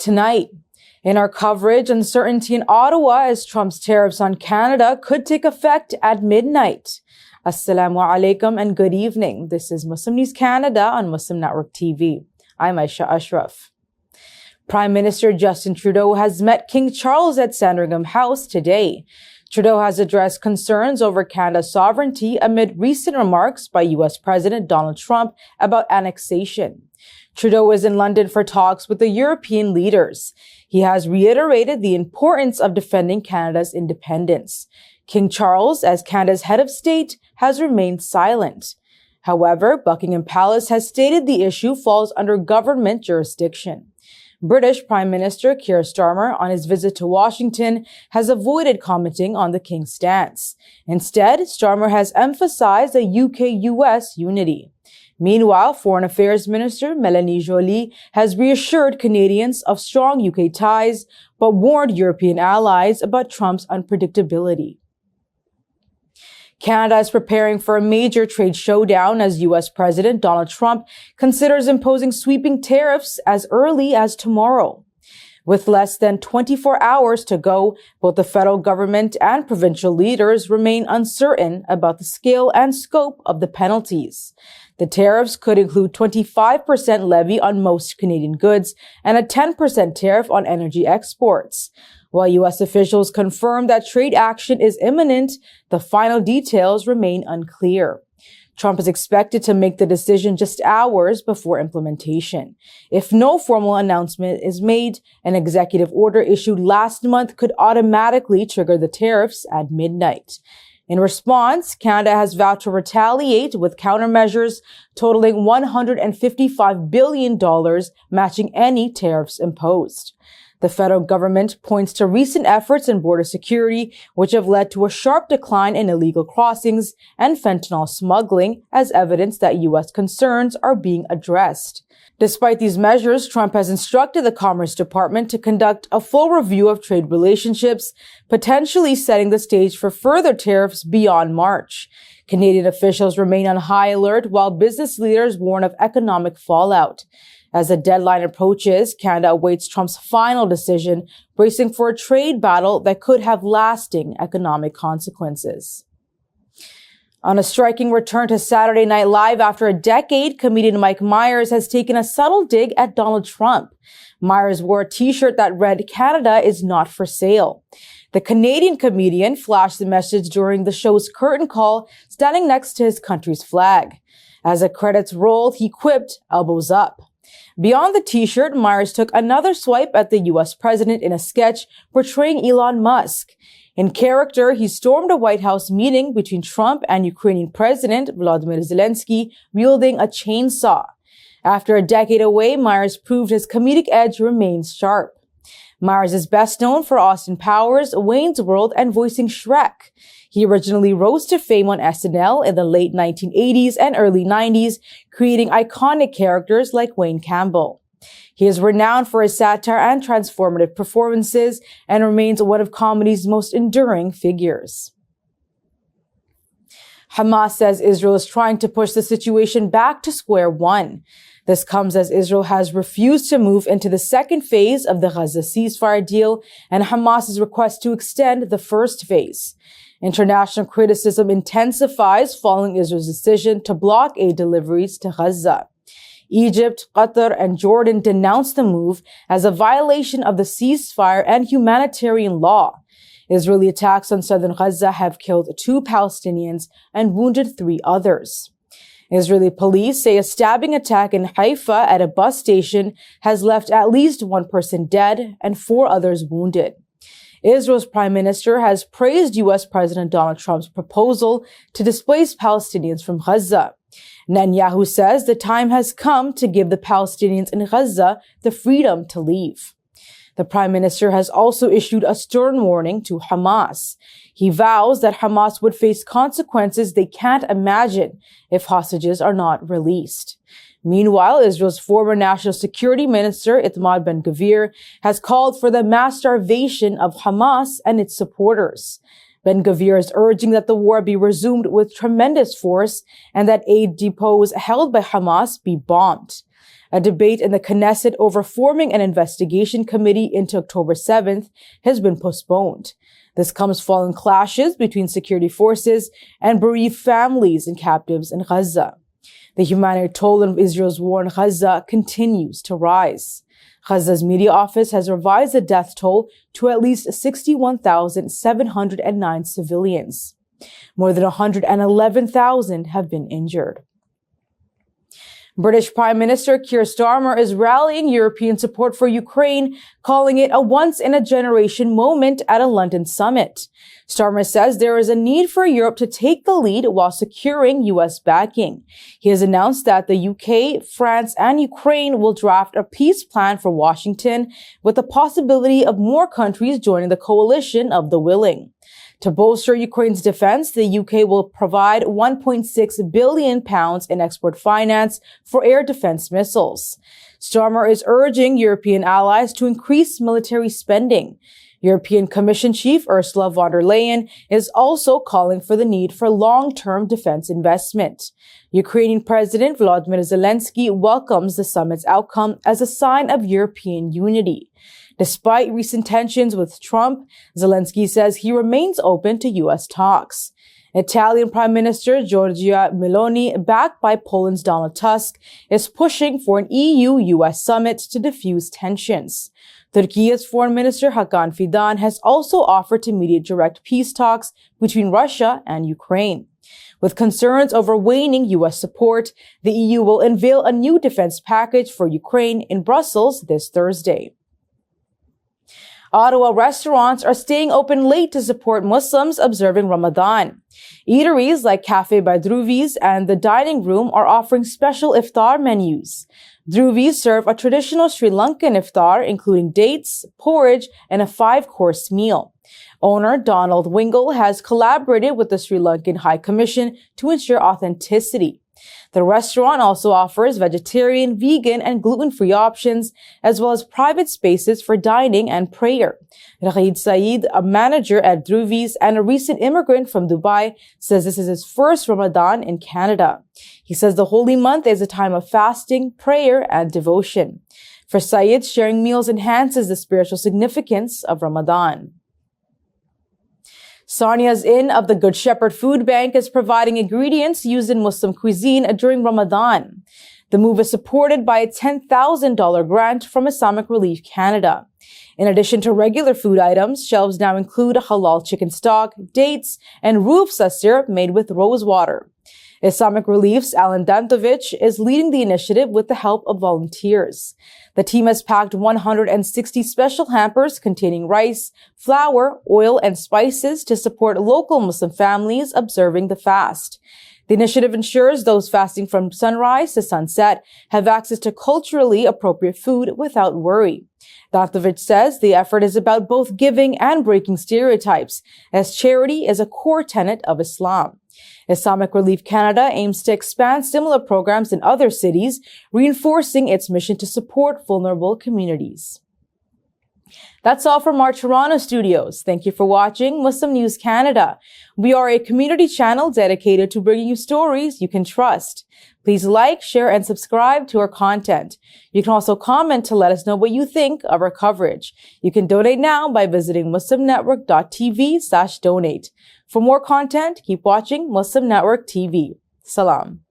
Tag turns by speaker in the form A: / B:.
A: tonight. In our coverage, uncertainty in Ottawa as Trump's tariffs on Canada could take effect at midnight. Assalamu alaikum and good evening. This is Muslim News Canada on Muslim Network TV. I'm Aisha Ashraf. Prime Minister Justin Trudeau has met King Charles at Sandringham House today. Trudeau has addressed concerns over Canada's sovereignty amid recent remarks by U.S. President Donald Trump about annexation. Trudeau is in London for talks with the European leaders. He has reiterated the importance of defending Canada's independence. King Charles, as Canada's head of state, has remained silent. However, Buckingham Palace has stated the issue falls under government jurisdiction. British Prime Minister Keir Starmer, on his visit to Washington, has avoided commenting on the King's stance. Instead, Starmer has emphasized a UK-US unity. Meanwhile, Foreign Affairs Minister Melanie Joly has reassured Canadians of strong UK ties, but warned European allies about Trump's unpredictability. Canada is preparing for a major trade showdown as U.S. President Donald Trump considers imposing sweeping tariffs as early as tomorrow. With less than 24 hours to go, both the federal government and provincial leaders remain uncertain about the scale and scope of the penalties. The tariffs could include 25% levy on most Canadian goods and a 10% tariff on energy exports. While U.S. officials confirm that trade action is imminent, the final details remain unclear. Trump is expected to make the decision just hours before implementation. If no formal announcement is made, an executive order issued last month could automatically trigger the tariffs at midnight. In response, Canada has vowed to retaliate with countermeasures totaling $155 billion, matching any tariffs imposed. The federal government points to recent efforts in border security, which have led to a sharp decline in illegal crossings and fentanyl smuggling as evidence that U.S. concerns are being addressed. Despite these measures, Trump has instructed the Commerce Department to conduct a full review of trade relationships, potentially setting the stage for further tariffs beyond March. Canadian officials remain on high alert while business leaders warn of economic fallout. As the deadline approaches, Canada awaits Trump's final decision, bracing for a trade battle that could have lasting economic consequences. On a striking return to Saturday Night Live after a decade, comedian Mike Myers has taken a subtle dig at Donald Trump. Myers wore a t-shirt that read, "Canada is not for sale." The Canadian comedian flashed the message during the show's curtain call, standing next to his country's flag. As the credits rolled, he quipped, "Elbows up." Beyond the t-shirt, Myers took another swipe at the U.S. president in a sketch portraying Elon Musk. In character, he stormed a White House meeting between Trump and Ukrainian President Volodymyr Zelensky, wielding a chainsaw. After a decade away, Myers proved his comedic edge remains sharp. Myers is best known for Austin Powers, Wayne's World, and voicing Shrek. He originally rose to fame on SNL in the late 1980s and early 90s, creating iconic characters like Wayne Campbell. He is renowned for his satire and transformative performances and remains one of comedy's most enduring figures. Hamas says Israel is trying to push the situation back to square one. This comes as Israel has refused to move into the second phase of the Gaza ceasefire deal and Hamas's request to extend the first phase. International criticism intensifies following Israel's decision to block aid deliveries to Gaza. Egypt, Qatar, and Jordan denounced the move as a violation of the ceasefire and humanitarian law. Israeli attacks on southern Gaza have killed 2 Palestinians and wounded 3 others. Israeli police say a stabbing attack in Haifa at a bus station has left at least 1 person dead and 4 others wounded. Israel's prime minister has praised U.S. President Donald Trump's proposal to displace Palestinians from Gaza. Netanyahu says the time has come to give the Palestinians in Gaza the freedom to leave. The prime minister has also issued a stern warning to Hamas. He vows that Hamas would face consequences they can't imagine if hostages are not released. Meanwhile, Israel's former national security minister, Itamar Ben-Gvir, has called for the mass starvation of Hamas and its supporters. Ben-Gvir is urging that the war be resumed with tremendous force and that aid depots held by Hamas be bombed. A debate in the Knesset over forming an investigation committee into October 7th has been postponed. This comes following clashes between security forces and bereaved families and captives in Gaza. The humanitarian toll of Israel's war in Gaza continues to rise. Gaza's media office has revised the death toll to at least 61,709 civilians. More than 111,000 have been injured. British Prime Minister Keir Starmer is rallying European support for Ukraine, calling it a once-in-a-generation moment at a London summit. Starmer says there is a need for Europe to take the lead while securing U.S. backing. He has announced that the UK, France, and Ukraine will draft a peace plan for Washington, with the possibility of more countries joining the coalition of the willing. To bolster Ukraine's defense, the UK will provide £1.6 billion in export finance for air defense missiles. Starmer is urging European allies to increase military spending. European Commission Chief Ursula von der Leyen is also calling for the need for long-term defense investment. Ukrainian President Volodymyr Zelensky welcomes the summit's outcome as a sign of European unity. Despite recent tensions with Trump, Zelensky says he remains open to U.S. talks. Italian Prime Minister Giorgia Meloni, backed by Poland's Donald Tusk, is pushing for an EU-US summit to diffuse tensions. Turkey's Foreign Minister Hakan Fidan has also offered to mediate direct peace talks between Russia and Ukraine. With concerns over waning U.S. support, the EU will unveil a new defense package for Ukraine in Brussels this Thursday. Ottawa restaurants are staying open late to support Muslims observing Ramadan. Eateries like Cafe by Dhruvi's and The Dining Room are offering special iftar menus. Dhruvi's serve a traditional Sri Lankan iftar, including dates, porridge, and a 5-course meal. Owner Donald Wingle has collaborated with the Sri Lankan High Commission to ensure authenticity. The restaurant also offers vegetarian, vegan, and gluten-free options, as well as private spaces for dining and prayer. Raghid Saeed, a manager at Dhruvi's and a recent immigrant from Dubai, says this is his first Ramadan in Canada. He says the holy month is a time of fasting, prayer, and devotion. For Saeed, sharing meals enhances the spiritual significance of Ramadan. Sarnia's Inn of the Good Shepherd Food Bank is providing ingredients used in Muslim cuisine during Ramadan. The move is supported by a $10,000 grant from Islamic Relief Canada. In addition to regular food items, shelves now include halal chicken stock, dates, and rufsa syrup made with rose water. Islamic Relief's Alan Dantovich is leading the initiative with the help of volunteers. The team has packed 160 special hampers containing rice, flour, oil, and spices to support local Muslim families observing the fast. The initiative ensures those fasting from sunrise to sunset have access to culturally appropriate food without worry. Dantovich says the effort is about both giving and breaking stereotypes, as charity is a core tenet of Islam. Islamic Relief Canada aims to expand similar programs in other cities, reinforcing its mission to support vulnerable communities. That's all from our Toronto studios. Thank you for watching Muslim News Canada. We are a community channel dedicated to bringing you stories you can trust. Please like, share, and subscribe to our content. You can also comment to let us know what you think of our coverage. You can donate now by visiting muslimnetwork.tv/donate. For more content, keep watching Muslim Network TV. Salam.